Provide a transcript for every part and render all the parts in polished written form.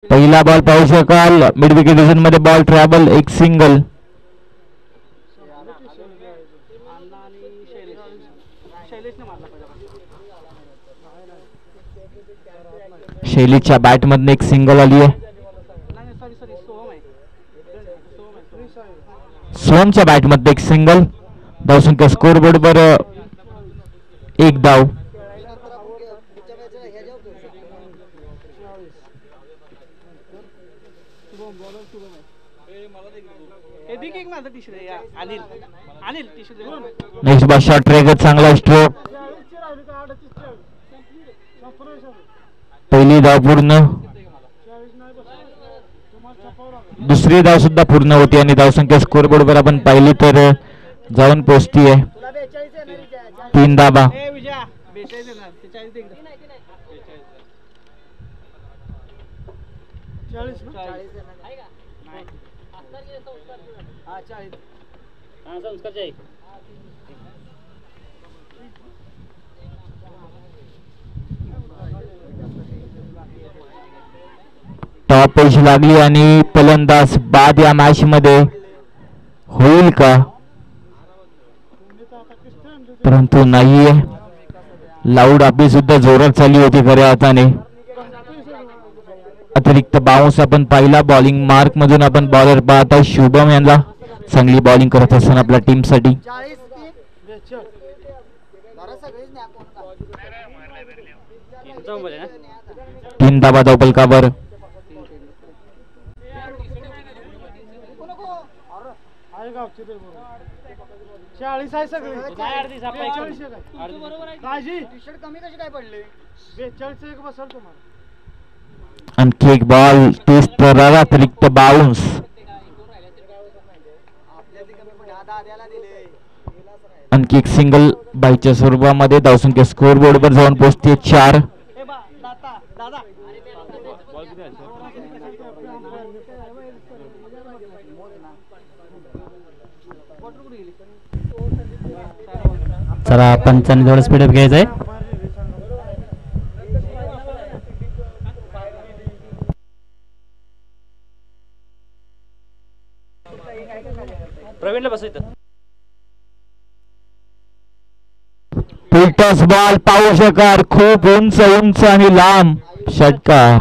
पहिला बॉल पाहू शकाल मिड विकेट डिव्हिजन मध्ये बॉल ट्रॅव्हल एक सिंगल. शैलीच्या बॅट मधून एक सिंगल आली आहे. सोमच्या बॅट मध्ये एक सिंगल. धावसंख्या स्कोर बोर्ड वर एक धाव. नेक्स्ट बॉल शॉट ट्रेगर चांगला स्ट्रोक. पहिली धाव पूर्ण. दुसरी धाव सुद्धा पूर्ण होती आणि धावसंख्या स्कोर बोर्ड वर आपण पाहिली तर जाऊन पोहोचतीये 3 धावा. टॉप एज लागली आणि फलंदाज बाद या मॅच मध्ये होईल का, परंतु नाहीये. लाऊड आपली सुद्धा जोरात चालली होती खऱ्या हाताने. अतिरिक्त बाउन्स आपण पाहिला. बॉलिंग मार्क मधून आपण बॉलर पाहता शुभम यांना चांगली बॉलिंग करत असताना आपल्या टीम साठी. 3 धावा धावफलकावर. आणखी एक बॉल 30 तर अतिरिक्त बाउन्स. आणखी एक सिंगल बाईच्या स्वरूपामध्ये. धावसंख्या स्कोर बोर्ड वर जाऊन पोहोचते 4. चला पंचांनी थोडं स्पीडअप घ्यायचं आहे. प्रवीणला बस इथं. फुलटॉस बॉल पाहू शकाल. खूप उंच उंच आणि लांब षटकार.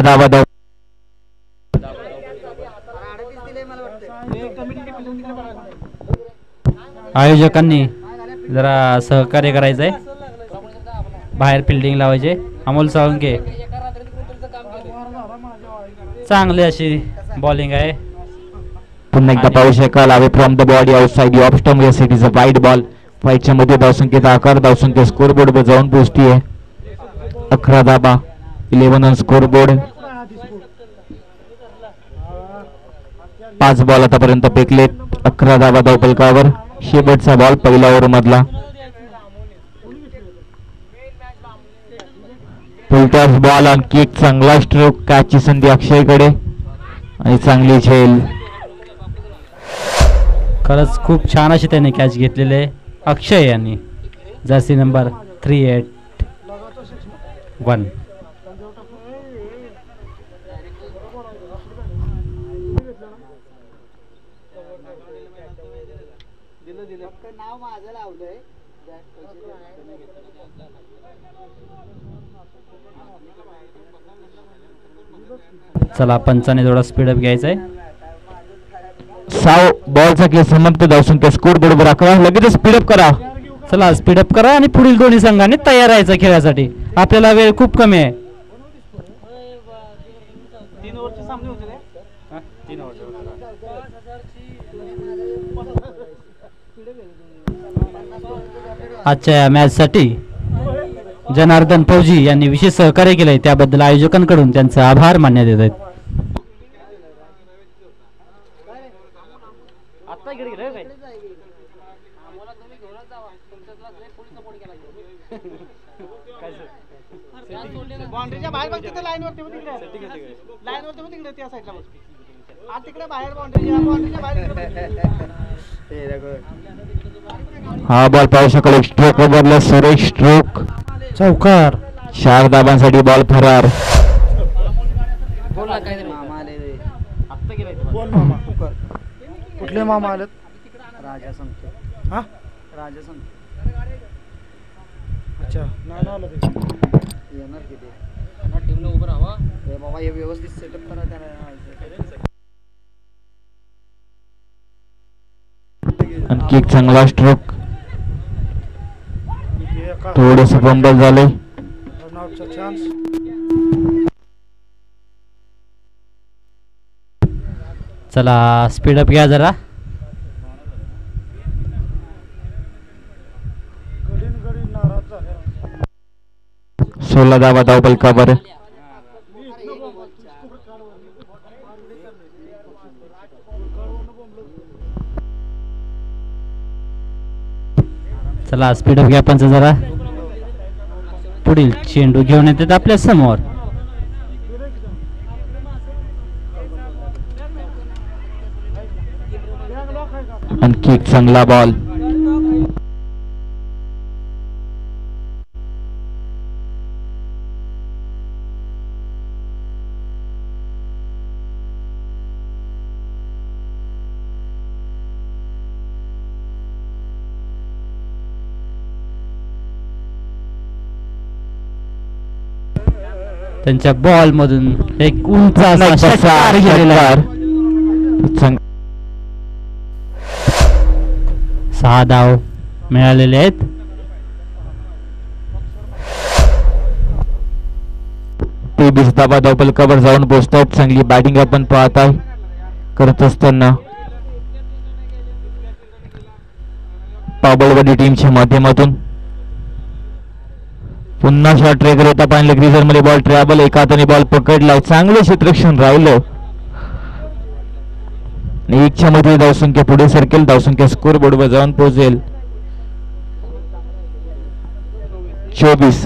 धावा. आयोजकांनी जरा सहकार्य करायचंय. बाहेर फिल्डिंग लावायचे. अमोल साळुंके चांगली अशी बॉलिंग आहे. पुन्हा एकदा पाहू शकाल. Away from the body outside off stump. या इज अ वाईड बॉल. फाईटच्या मध्ये धावसंख्येचा आकार. धावसंख्या स्कोर बोर्ड वर जाऊन पोहोचतीये 11 धावा. 11 ऑन स्कोर बोर्ड. 5 बॉल आतापर्यंत फेकलेत. 11 धावा धावफलकावर. शेवटचा बॉल पहिल्या ओव्हर मधला. Full toss ball. आणखी एक चांगला स्ट्रोक. कॅचची संधी अक्षयकडे आणि चांगली झेल. खरंच खूप छान अशी त्याने कॅच घेतलेले आहे अक्षय यांनी. Jersey number 381. चला पंचाने थोडा स्पीडअप घ्यायचा आहे. 6 बॉलचा खेळ समाप्त. धावसंख्या स्कोर बोर्ड वर 11. लगेच स्पीडअप करा. चला स्पीडअप करा आणि पुढील दोन्ही संघांनी तयार राहायचं खेळासाठी. आपल्याला वेळ खूप कमी आहे. 3 ओव्हरचे सामने होते रे. 3 ओव्हर. आजच्या मॅच साठी जनार्दन फौजी यांनी विशेष सहकार्य केलंय त्याबद्दल आयोजकांकडून त्यांचे आभार मानण्यात येत आहेत. आत्ता इकडे गेले काय बाउंड्रीच्या बाहेर बघ तिथे लाईन वरती तिकडे लाईन वरती तिकडे त्या साईडला बघ आज तिकडे बाहेर बाउंड्रीच्या बाहेर हा बॉल पाहू शकाल. एक स्ट्रोक बदलला सुरेश स्ट्रोक. चौकार. 4 धाबांसाठी बॉल फरार. आत्ता गेले बोल मामा कुठले मामा आलेत राजा सांगतो हा राजा सांगतो अच्छा नाही आलं ते येणार किती टीमला उभं राहावा बाबा हे व्यवस्थित सेटअप करा त्याला आणखी एक चांगला स्ट्रोक. थोडस फंबल झालंय. रनआउटचा चान्स. चला स्पीडअप घ्या जरा. गडी नाराज झाले. 16 धावा धावबल कव्हर. चला स्पीडअप घ्या पंच जरा. पुढील चेंडू घेऊन येतात आपल्या समोर. आणखी एक चांगला बॉल. त्यांच्या बॉल मधून एक उंच असा षटकार गेलेला आहे. 6 धाव मिळालेले आहेत. ते 20 धावा धावबल कव्हर जाऊन पोहोचतात. चांगली बॅटिंग आपण पाहत आहे करत असताना पाबळवाडी टीमच्या माध्यमातून. पुन्हा शॉट ट्रेकर होता पाहिलं ग्रीजर मध्ये बॉल ट्रॅव्हल. एका हाताने बॉल पकडलाय. चांगलं क्षेत्ररक्षण राहिलं. 1च्या मध्ये धावसंख्या पुढे सरकेल. धावसंख्या स्कोर बोर्डवर जाऊन पोहोचेल 24.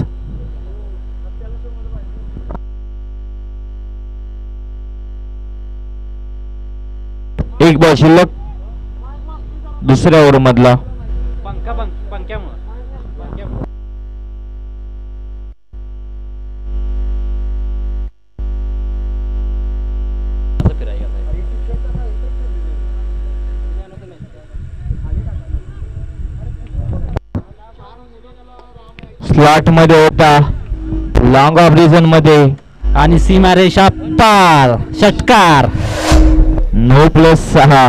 एक बॉल शिल्लक दुसऱ्या ओव्हर मधला. पंख्यामुळे स्लॉट मध्ये होता. लॉंग ऑफ रिजन मध्ये आणि सीमारेषा पार. षटकार. 9+6.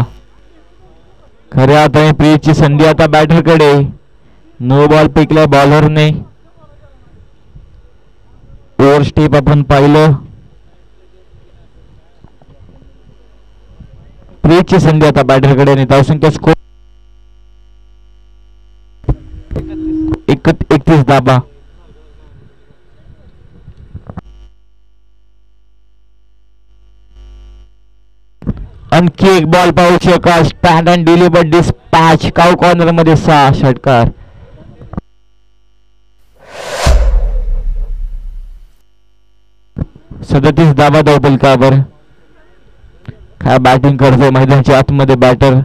खऱ्या अर्थाने प्रीची संधी आता बॅटर कडे. नो बॉल पिकला बॉलरने. ओव्हर स्टेप आपण पाहिलं. प्रीची संधी आता बॅटर कडे. आणि धावसंख्या स्कोर 31 धाबा. आणखी एक बॉल पाहू शकाल. Stand and deliver dispatch. Cow corner मध्ये 6 षटकार. सदतीस धाबा धावबल कव्हर. काय बॅटिंग करतोय मैदानाच्या आतमध्ये बॅटर.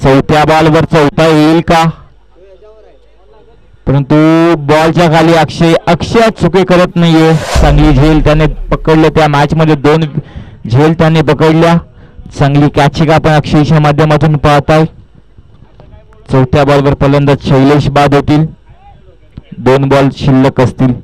चौथ्या बॉलवर चौथा येईल का? परंतु बॉलच्या खाली अक्षय चुके करत नाहीये. चांगली झेल त्याने पकडले. त्या मॅच मध्ये 2 झेल त्याने पकडल्या. चांगली कॅचिंग आपण अक्षयच्या माध्यमातून पाहताय. चौथ्या बॉलवर फलंदाज शैलेश बाद होतील. 2 बॉल शिल्लक असतील.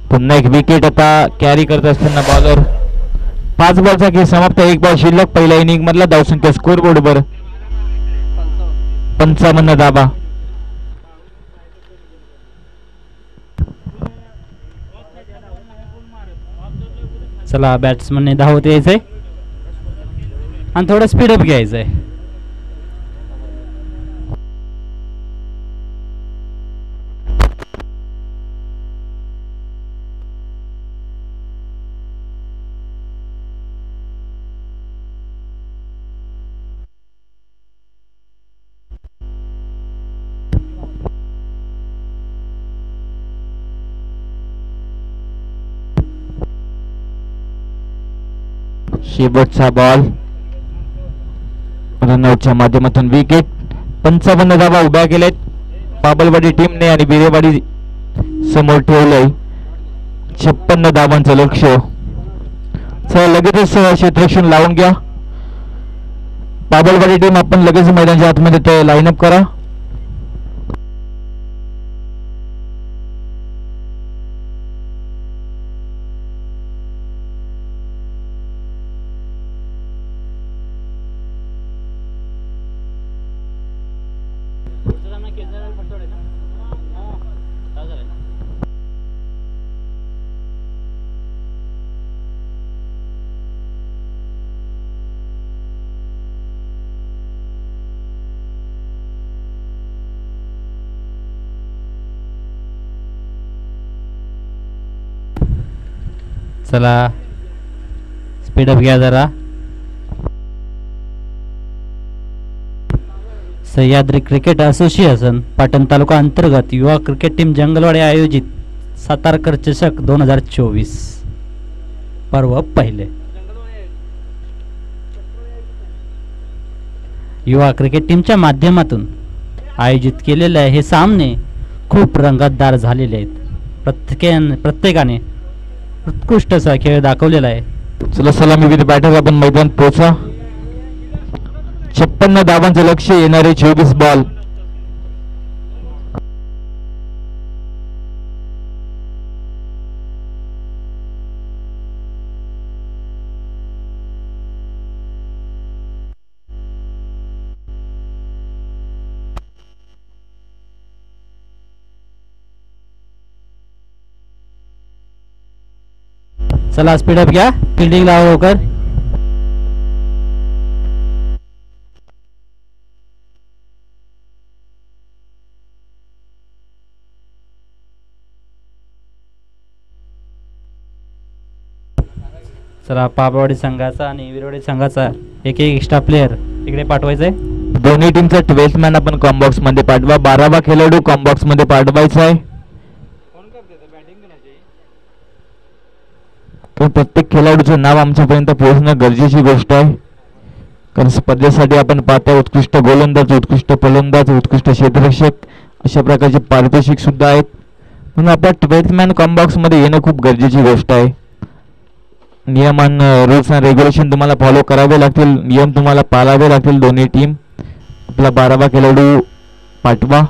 पुन्हा एक विकेट आता कॅरी करत असताना बॉलर. 5 बॉलचा खेळ समाप्त. 1 बॉल शिल्लक. पहिल्या इनिंग मधला धावसंख्या स्कोर बोर्डवर 55 धावा. चला बॅट्समनने धावत यायचंय आणि थोडं स्पीडअप घ्यायचंय. शेवटचा बॉल. रनआउटच्या माध्यमातून विकेट. 55 धावा उभ्या केल्यात पाबलवाडी टीमने आणि बिरेवाडी समोर ठेवलंय 56 धावांचं लक्ष. चला लगेचच क्षेत्ररक्षण लावून घ्या. पाबलवाडी टीम आपण लगेच मैदानाच्या आतमध्ये लाईनअप करा. चला स्पीडअप घ्या जरा. सह्याद्री क्रिकेट असोसिएशन पाटण तालुका अंतर्गत युवा क्रिकेट टीम जंगलवाडी आयोजित सातारकर चषक 2024 पर्व पहिले. युवा क्रिकेट टीमच्या माध्यमातून आयोजित केलेले हे सामने खूप रंगतदार झालेले आहेत. प्रत्येकाने उत्कृष्ट असा खेळ दाखवलेला आहे. चला सलामी विथ बॅटर आपण मैदान पोहोचा. 56 धावांचं लक्ष. येणारे 24 बॉल. चला स्पीडअप घ्या. फिल्डिंग लावा लवकर. चला पाबळवाडी संघाचा आणि विरवाडी संघाचा एक एक्स्ट्रा प्लेयर इकडे पाठवायचंय. दोन्ही टीमचा 12th मॅन आपण कॉम्बॉक्स मध्ये पाठवा. 12वा खेळाडू कॉम्बॉक्स मध्ये पाठवायचा आहे. प्रत्येक खेळाडूचं नाव आमच्यापर्यंत पोहोचणं गरजेची गोष्ट आहे. कारण स्पर्धेसाठी आपण पाहता उत्कृष्ट गोलंदाज, उत्कृष्ट फलंदाज, उत्कृष्ट क्षेत्ररक्षक अशा प्रकारचे पारितोषिक सुद्धा आहेत. म्हणून आपल्या 12th मॅन कॉम्बॉक्स मध्ये येणं खूप गरजेची गोष्ट आहे. नियमान रूल्स अँड रेग्युलेशन तुम्हाला फॉलो करावे लागतील. नियम तुम्हाला पाळावे लागतील. दोन्ही टीम. आपला 12वा खेळाडू पाठवा.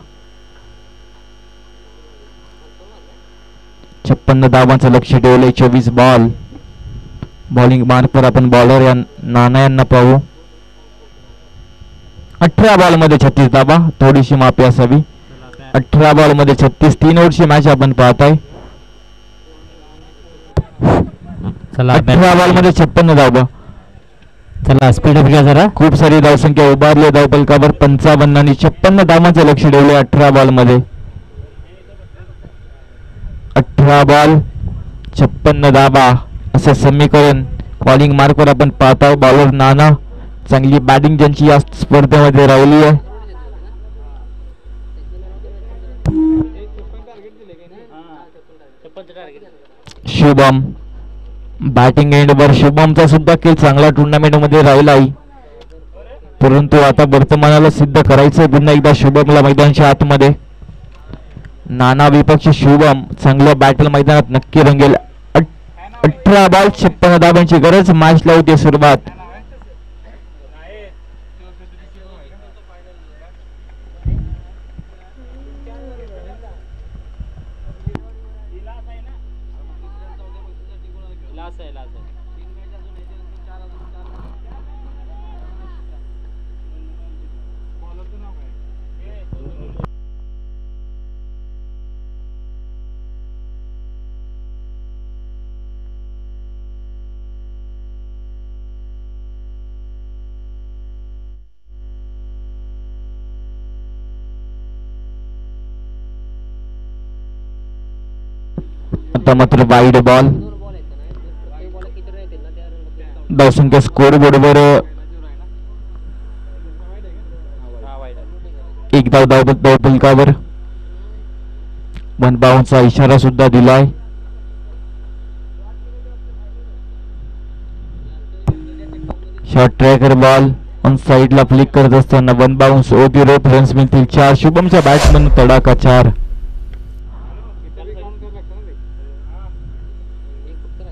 56 धावांचं लक्ष ठेवलंय. 24 बॉल. बॉलिंग मार्कवर आपण बॉलर या नाना यांना पाहू. 18 बॉल मध्ये 36 धावा. थोडीशी माफी असावी. 18 बॉल मध्ये 36. 3 ओव्हरची मॅच आपण पाहताय. चला 18 बॉल मध्ये 56 धावा. चला स्पीडअप घ्या जरा. खूप सारी धावसंख्या उभारली धावफलकावर. 55 आणि 56 धावांचे लक्ष ठेवले 18 बॉल मध्ये. 18 बॉल 56 धावा असे समीकरण बॉलिंग मार्कवर आपण पाहताय. बॉलर नाना, चांगली बॅटिंग ज्यांची या स्पर्धेमध्ये राहिली आहे. शुभम बॅटिंग एंडवर. शुभमचा सुद्धा खेळ चांगला टुर्नामेंट मध्ये राहिला आहे, परंतु आता वर्तमानाला सिद्ध करायचंय पुन्हा एकदा शुभमला मैदानाच्या आतमध्ये. नाना विपक्ष शुभम चांगलं बॅटल मैदानात नक्की रंगेल. 18 बॉल 56 धावांची गरज. मॅचला होती सुरुवात. आता मात्र वाईड बॉल. धावसंख्या स्कोर बोर्डवर 1 धाव धावफलकावर. 1 बाउन्सचा इशारा सुद्धा दिलाय. शॉर्ट ट्रॅकर बॉल ऑन साइडला फ्लिक करत असताना 1 बाउन्स. ओपी रोप रन्स मिळतील 4. शुभमच्या बॅट्समन तडाखा 4.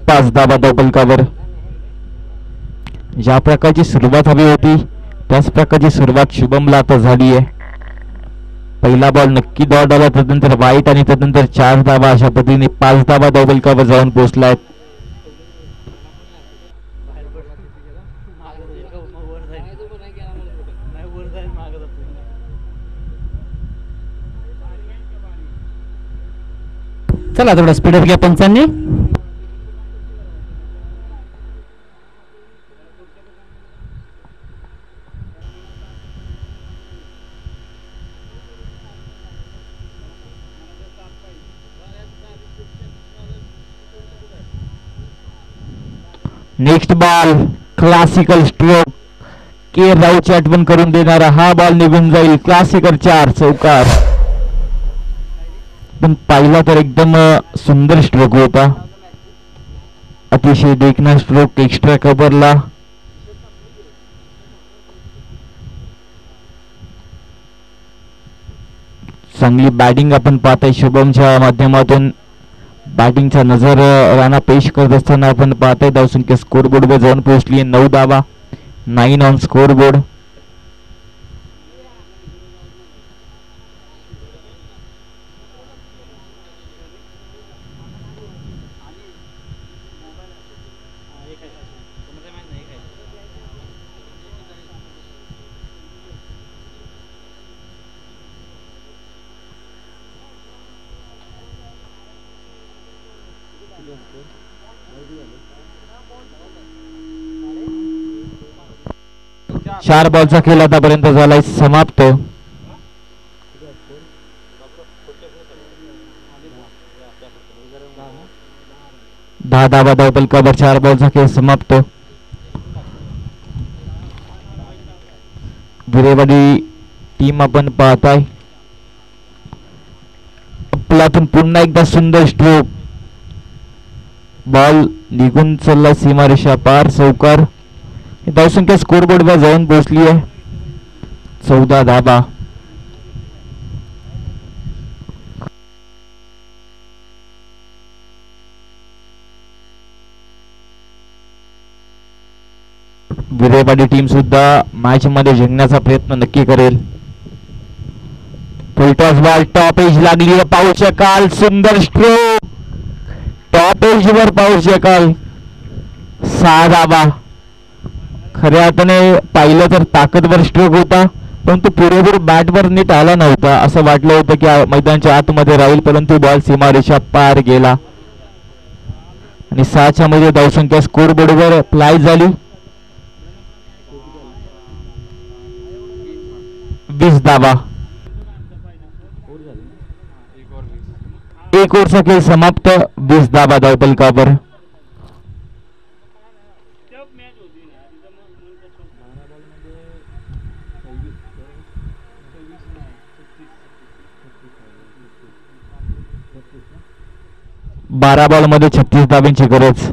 5 धावा धावफलकावर. ज्या प्रकारची सुरुवात हवी होती त्याच प्रकारची सुरुवात शुभमला आता झाली आहे. पहिला बॉल नक्की डॉट आला, त्यानंतर वाईट आणि त्यानंतर 4 धावा. अशा पद्धतीने 5 धावा धावफलकावर जाऊन पोहोचलाय. चला थोडा स्पीडअप घ्या पंचांनी. Next ball classical stroke. K राऊची आठवण करून देणारा हा बॉल निघून जाईल. क्लासिकल 4 चौकार. पण पाहिला तर एकदम सुंदर स्ट्रोक होता. अतिशय देखणा स्ट्रोक एक्स्ट्रा कव्हरला. चांगली बॅटिंग आपण पाहताय शुभमच्या माध्यमातून. बॅटिंगचा नजर राणा पेश करत असताना आपण पाहताय. धावसंख्या स्कोरबोर्डवर जाऊन पोहोचली 9 धावा. 9 ऑन स्कोरबोर्ड. चार बॉलचा खेळ आतापर्यंत झालाय समाप्त. दहा धावा धावफलकावर 4 बॉलचा खेळ समाप्त. गिरेवाडी टीम आपण पाहताय. आपल्यातून पुन्हा एकदा सुंदर स्ट्रोक. बॉल निघून चालला सीमारेषा पार. चौकार. धावसंख्या स्कोरबोर्डवर जाऊन पोहोचली आहे 14 धावा. गिरेवाडी टीम सुद्धा मॅच मध्ये जिंकण्याचा प्रयत्न नक्की करेल. फुलटॉस बॉल टॉप एज लागली आहे. पाहू शकाल सुंदर स्ट्रोक. टॉप एज वर पाहू शकाल 6 धावा. खऱ्या अर्थाने पाहिलं तर ताकदवर स्ट्रोक होता, परंतु पुरेपूर बॅटवर नीट आला नव्हता. असं वाटलं होतं की मैदानाच्या आतमध्ये राहील, परंतु बॉल सीमारेषा पार गेला आणि 6च्या मध्ये धावसंख्या स्कोर बोर्डवर प्लाय झाली. 20 धावा. एक ओव्हरचा खेळ समाप्त. 20 धावा धावफलकावर. बारा बॉल मध्ये 36 धाब्यांची गरज.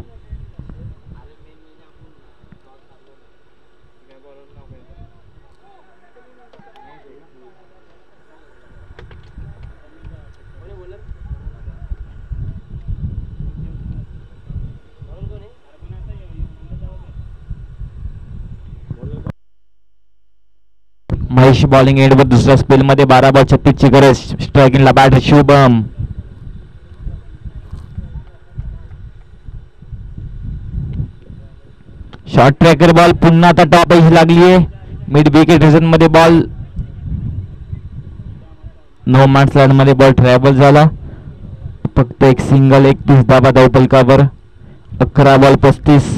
महेश बॉलिंग एंडवर दुसऱ्या स्पेल मध्ये 12 बॉल 36 ची गरज. स्ट्रायकिंगला bat Shubham. Short tracker ball पुन्हा आता टॉप एज लागली आहे. मिड विकेट रिजन मध्ये बॉल. नो मॅच लँड मध्ये बॉल ट्रॅव्हल झाला. फक्त एक सिंगल. 31 धावा धावफलकावर. 11 बॉल 35.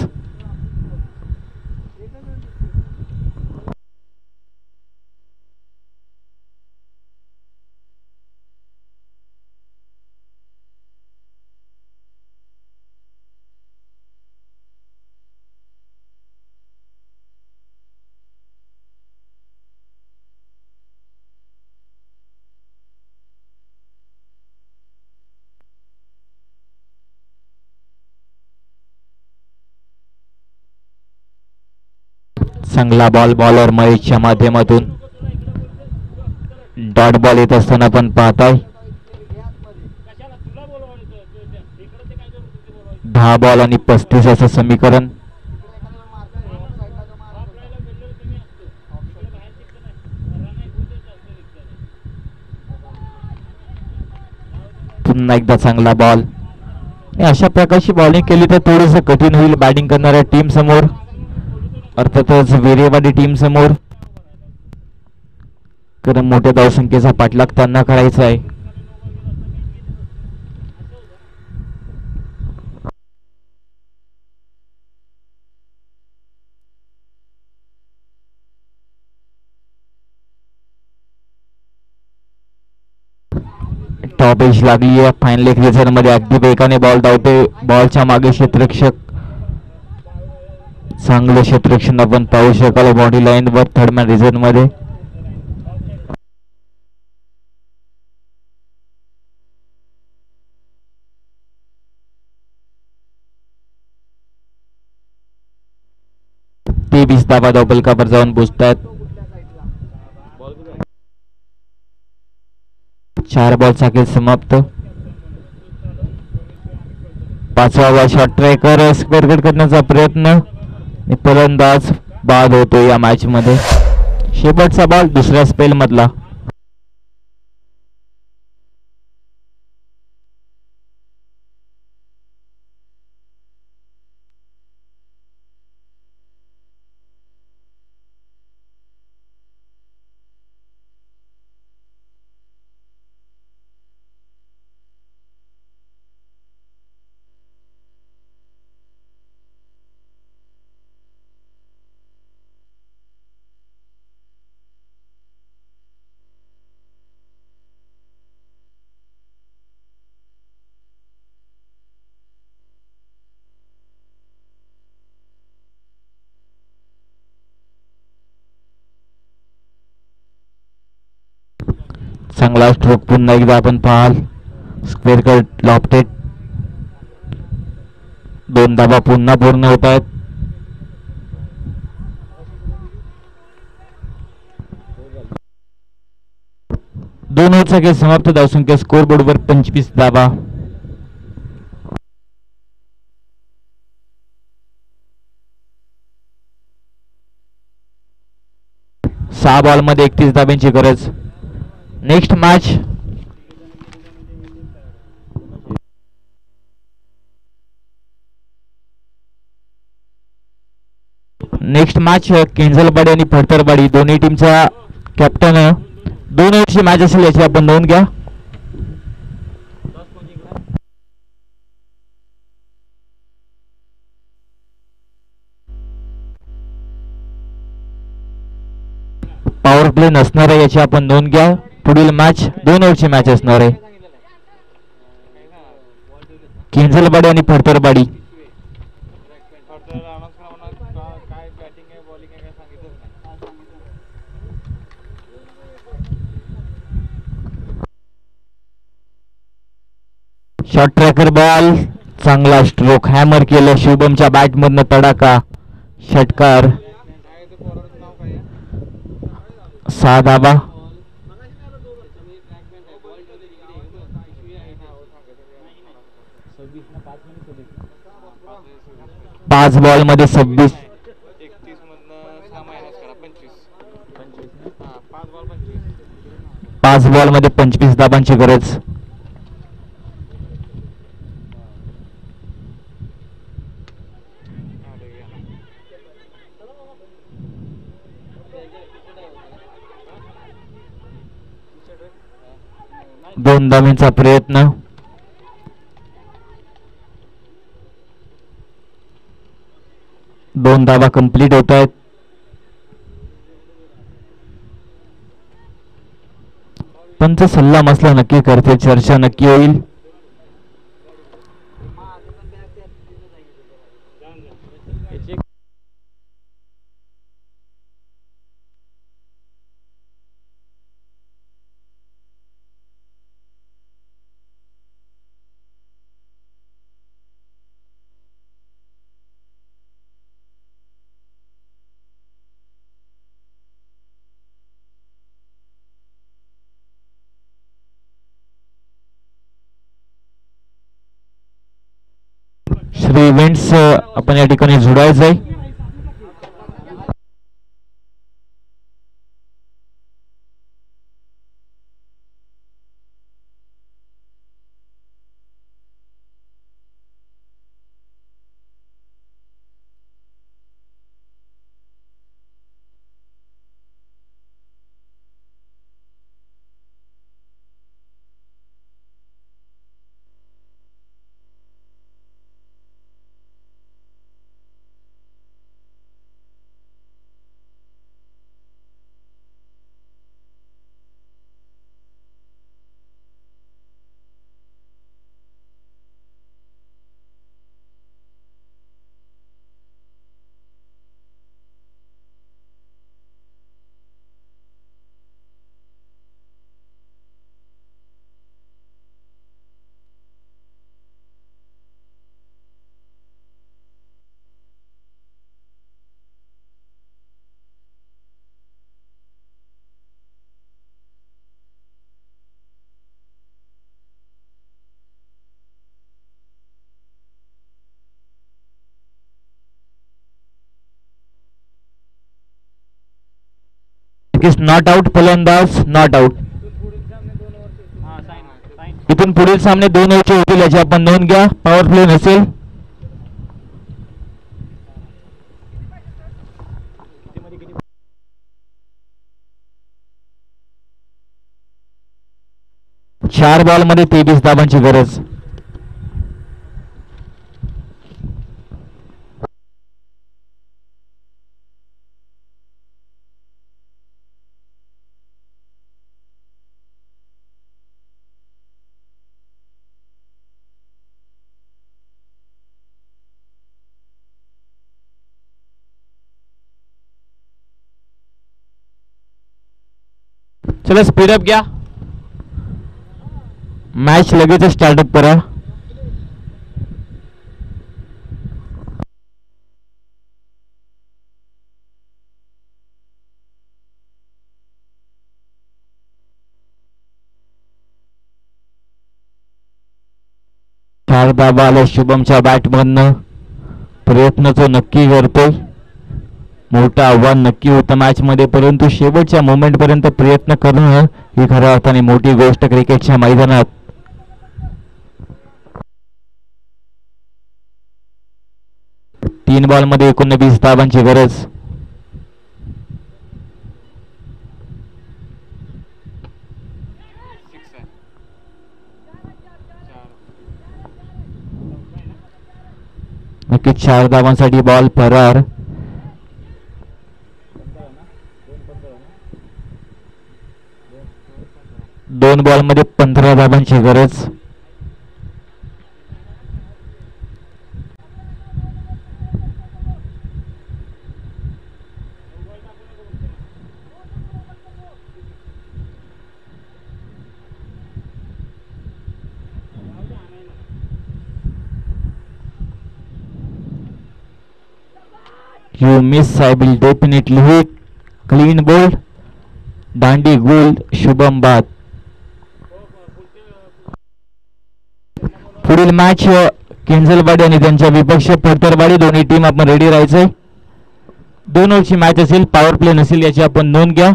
चांगला बॉल बॉलर महेशच्या माध्यमातून. डॉट बॉल येत असताना पण पाहताय. 10 बॉल आणि 35 असं समीकरण. पुन्हा एकदा चांगला बॉल. अशा प्रकारची बॉलिंग केली तर थोडस कठीण होईल बॅटिंग करणाऱ्या टीम समोर, अर्थातच वेरेवाडी टीम समोर, कारण मोठ्या धावसंख्येचा पाठलाग त्यांना करायचा आहे. टॉप एज लागली आहे. फाईन लेग रिझन मध्ये अगदी वेगाने बॉल धावते. बॉलच्या मागे क्षेत्ररक्षक. चांगलं क्षेत्ररक्षण आपण पाहू शकाल बॉडी लाईन वर थर्ड मॅन रिझन मध्ये. ते 20 धावा धावफलकावर जाऊन पोहोचतात. 4 बॉलचा खेळ समाप्त. 5वा ball short tracker square cut करण्याचा प्रयत्न. फलंदाज बाद होतो या मॅच मध्ये. शेवटचा बॉल दुसऱ्या स्पेल मधला. चांगला स्ट्रोक पुन्हा एकदा आपण पाहाल. Square cut lofted. 2 धावा पुन्हा पूर्ण होत आहेत. दोन ओव्हरचा खेळ समाप्त. धावसंख्या स्कोर बोर्डवर 25 धावा. सहा बॉल मध्ये 31 धाब्यांची गरज. नेक्स्ट मॅच केंजलवाडी आणि फडतरवाडी दोन्ही टीमचा कॅप्टन 2 ओव्हरची मॅच असेल याची आपण नोंद घ्या. पॉवर प्ले नसणार आहे याची आपण नोंद घ्या. पुढील मॅच 2 ओव्हरची मॅच असणार आहे. केंजलबाडी आणि फडतरबाडी. शॉर्ट ट्रॅकर बॉल, चांगला स्ट्रोक, हॅमर केलं शुभमच्या बॅट मधनं, तडाखा, षटकार, 6 धाबा. 5 बॉल मध्ये 26. 5 बॉल मध्ये 25 धाबांची गरज. दोन धाब्यांचा प्रयत्न. दोन धाबा कंप्लीट होत आहेत. पंच सल्ला मसला नक्की करते, चर्चा नक्की होईल. श्री इव्हेंट्स आपण या ठिकाणी जोडायचं आहे. नॉट आउट, फलंदाज नॉट आउट. इथून पुढील सामने 2 ओव्हरचे होतील याची आपण नोंद घ्या. पॉवर प्ले नसेल. चार बॉल मध्ये 23 धाबांची गरज. चला स्पीडअप घ्या. मॅच लगेच स्टार्टअप करा. चार धाबा आल्या शुभमच्या बॅटमधनं. प्रयत्न तो नक्की करतोय. मोठं आव्हान नक्की होतं मॅच मध्ये, परंतु शेवटच्या मोमेंट पर्यंत प्रयत्न करणं ही खऱ्या अर्थाने मोठी गोष्ट क्रिकेटच्या मैदानात. तीन बॉल मध्ये 19 धाबांची गरज. नक्कीच 4 धावांसाठी बॉल फरार. दोन बॉल मध्ये 15 धावांची गरज. You miss, I will definitely hit. Clean bold. दांडी गोल. शुभम बाद. पुढील मॅच केंजलवाडी आणि त्यांच्या विपक्ष पडतरवाडी दोन्ही टीम आपण रेडी राहायचंय. 2 ओव्हरची मॅच असेल, पॉवर प्ले नसेल याची आपण नोंद घ्या.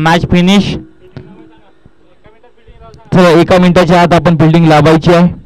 Match finish. चला 1 मिनिटाच्या आत आपण फिल्डिंग लावायची आहे.